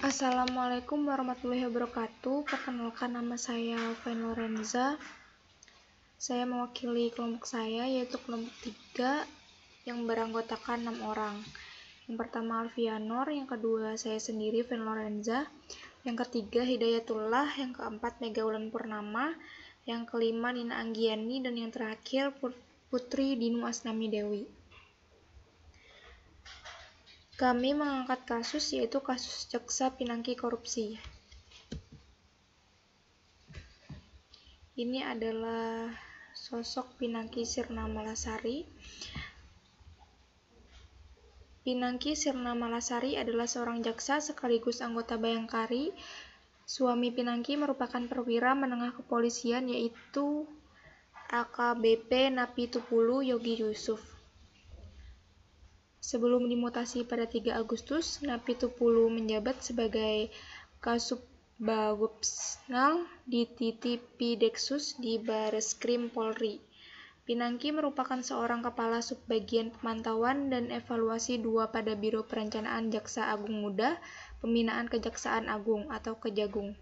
Assalamualaikum warahmatullahi wabarakatuh. Perkenalkan, nama saya Alvin Lorenza. Saya mewakili kelompok saya, yaitu kelompok 3 yang beranggotakan 6 orang. Yang pertama Alfianor, yang kedua saya sendiri Fen Lorenza, yang ketiga Hidayatullah, yang keempat Megawulan Purnama, yang kelima Nina Anggiani, dan yang terakhir Putri Dinu Asnami Dewi. Kami mengangkat kasus, yaitu kasus Jaksa Pinangki korupsi. Ini adalah sosok Pinangki Sirna Malasari. Pinangki Sirna Malasari adalah seorang jaksa sekaligus anggota Bayangkari. Suami Pinangki merupakan perwira menengah kepolisian, yaitu AKBP Napi Tupulu Yogi Yusuf. Sebelum dimutasi pada 3 Agustus, Napi Tupulu menjabat sebagai Kasubagopsnal di Tipideksus di Bareskrim Polri. Pinangki merupakan seorang kepala subbagian pemantauan dan evaluasi 2 pada Biro Perencanaan Jaksa Agung Muda, Pembinaan Kejaksaan Agung atau Kejagung.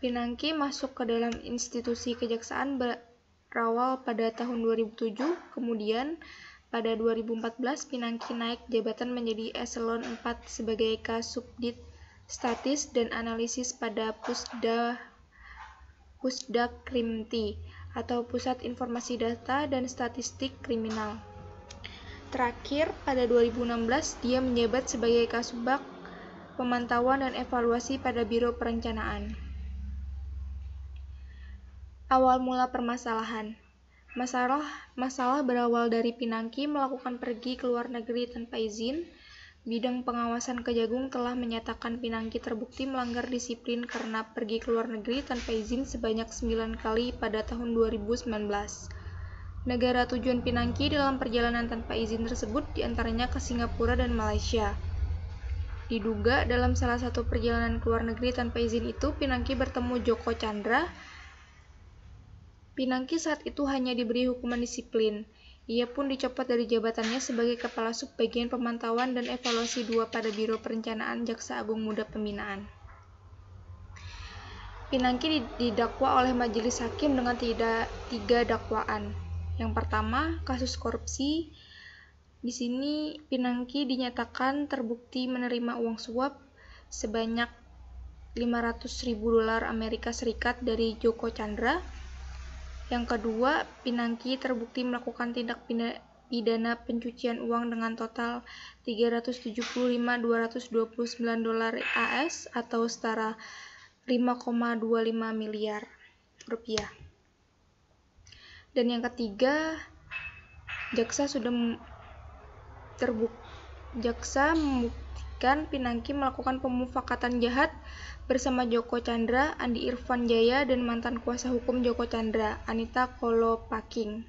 Pinangki masuk ke dalam institusi kejaksaan berawal pada tahun 2007, kemudian pada 2014, Pinangki naik jabatan menjadi eselon 4 sebagai Kasubdit Statis dan Analisis pada Pusdakrimti atau Pusat Informasi Data dan Statistik Kriminal. Terakhir, pada 2016, dia menjabat sebagai Kasubag Pemantauan dan Evaluasi pada Biro Perencanaan. Awal mula permasalahan. Masalah berawal dari Pinangki melakukan pergi ke luar negeri tanpa izin. Bidang pengawasan Kejagung telah menyatakan Pinangki terbukti melanggar disiplin karena pergi ke luar negeri tanpa izin sebanyak 9 kali pada tahun 2019. Negara tujuan Pinangki dalam perjalanan tanpa izin tersebut diantaranya ke Singapura dan Malaysia. Diduga dalam salah satu perjalanan ke luar negeri tanpa izin itu, Pinangki bertemu Joko Chandra. Pinangki saat itu hanya diberi hukuman disiplin. Ia pun dicopot dari jabatannya sebagai Kepala Subbagian Pemantauan dan Evaluasi 2 pada Biro Perencanaan Jaksa Agung Muda Pembinaan. Pinangki didakwa oleh majelis hakim dengan 3 dakwaan. Yang pertama, kasus korupsi. Di sini Pinangki dinyatakan terbukti menerima uang suap sebanyak $500.000 Amerika Serikat dari Joko Chandra. Yang kedua, Pinangki terbukti melakukan tindak pidana pencucian uang dengan total $375.229 AS atau setara 5,25 miliar rupiah. Dan yang ketiga, jaksa membuktikan Pinangki melakukan pemufakatan jahat bersama Joko Chandra, Andi Irfan Jaya, dan mantan kuasa hukum Joko Chandra, Anita Kolopaking.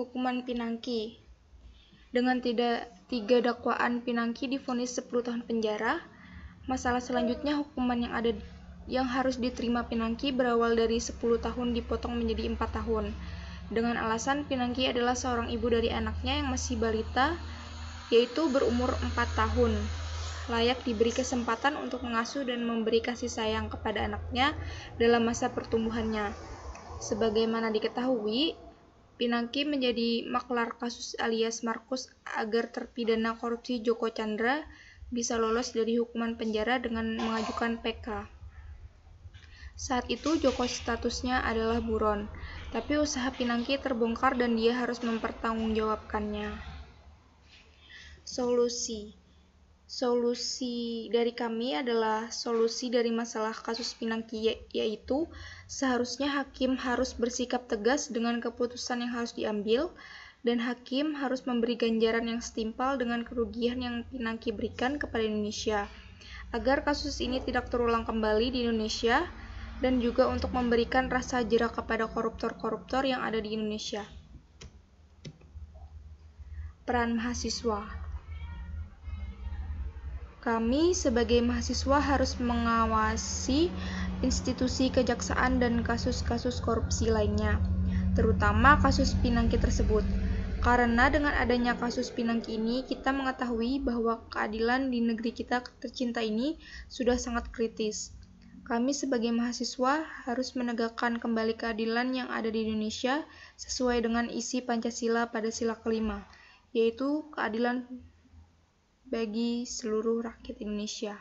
Hukuman Pinangki. Dengan 3 dakwaan, Pinangki divonis 10 tahun penjara. Masalah selanjutnya, hukuman yang harus diterima Pinangki berawal dari 10 tahun dipotong menjadi 4 tahun. Dengan alasan Pinangki adalah seorang ibu dari anaknya yang masih balita, yaitu berumur 4 tahun. Layak diberi kesempatan untuk mengasuh dan memberi kasih sayang kepada anaknya dalam masa pertumbuhannya. Sebagaimana diketahui, Pinangki menjadi maklar kasus alias Markus agar terpidana korupsi Joko Chandra bisa lolos dari hukuman penjara dengan mengajukan PK. Saat itu Joko statusnya adalah buron, tapi usaha Pinangki terbongkar dan dia harus mempertanggungjawabkannya. Solusi dari kami adalah solusi dari masalah kasus Pinangki, yaitu seharusnya hakim harus bersikap tegas dengan keputusan yang harus diambil, dan hakim harus memberi ganjaran yang setimpal dengan kerugian yang Pinangki berikan kepada Indonesia, agar kasus ini tidak terulang kembali di Indonesia, dan juga untuk memberikan rasa jera kepada koruptor-koruptor yang ada di Indonesia. Peran mahasiswa. Kami sebagai mahasiswa harus mengawasi institusi kejaksaan dan kasus-kasus korupsi lainnya, terutama kasus Pinangki tersebut. Karena dengan adanya kasus Pinangki ini, kita mengetahui bahwa keadilan di negeri kita tercinta ini sudah sangat kritis. Kami sebagai mahasiswa harus menegakkan kembali keadilan yang ada di Indonesia sesuai dengan isi Pancasila pada sila kelima, yaitu keadilan bagi seluruh rakyat Indonesia.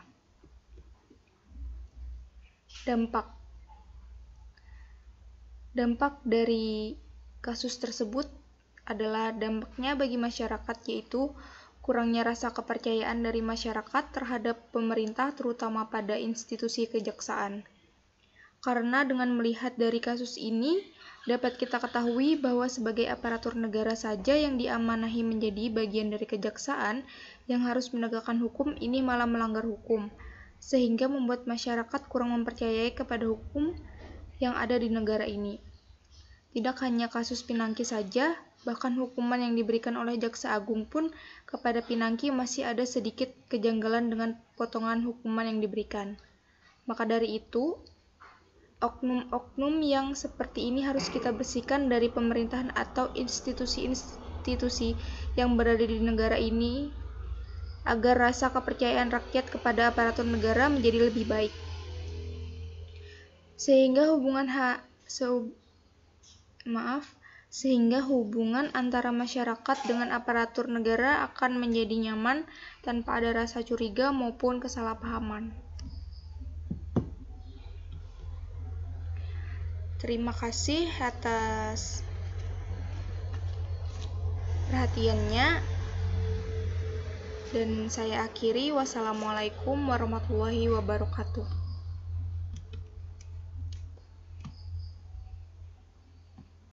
Dampak dari kasus tersebut adalah dampaknya bagi masyarakat, yaitu kurangnya rasa kepercayaan dari masyarakat terhadap pemerintah, terutama pada institusi kejaksaan. Karena dengan melihat dari kasus ini, dapat kita ketahui bahwa sebagai aparatur negara saja yang diamanahi menjadi bagian dari kejaksaan yang harus menegakkan hukum ini malah melanggar hukum, sehingga membuat masyarakat kurang mempercayai kepada hukum yang ada di negara ini. Tidak hanya kasus Pinangki saja, bahkan hukuman yang diberikan oleh Jaksa Agung pun kepada Pinangki masih ada sedikit kejanggalan dengan potongan hukuman yang diberikan. Maka dari itu, oknum-oknum yang seperti ini harus kita bersihkan dari pemerintahan atau institusi-institusi yang berada di negara ini agar rasa kepercayaan rakyat kepada aparatur negara menjadi lebih baik. Sehingga hubungan antara masyarakat dengan aparatur negara akan menjadi nyaman tanpa ada rasa curiga maupun kesalahpahaman. Terima kasih atas perhatiannya, dan saya akhiri. Wassalamualaikum warahmatullahi wabarakatuh.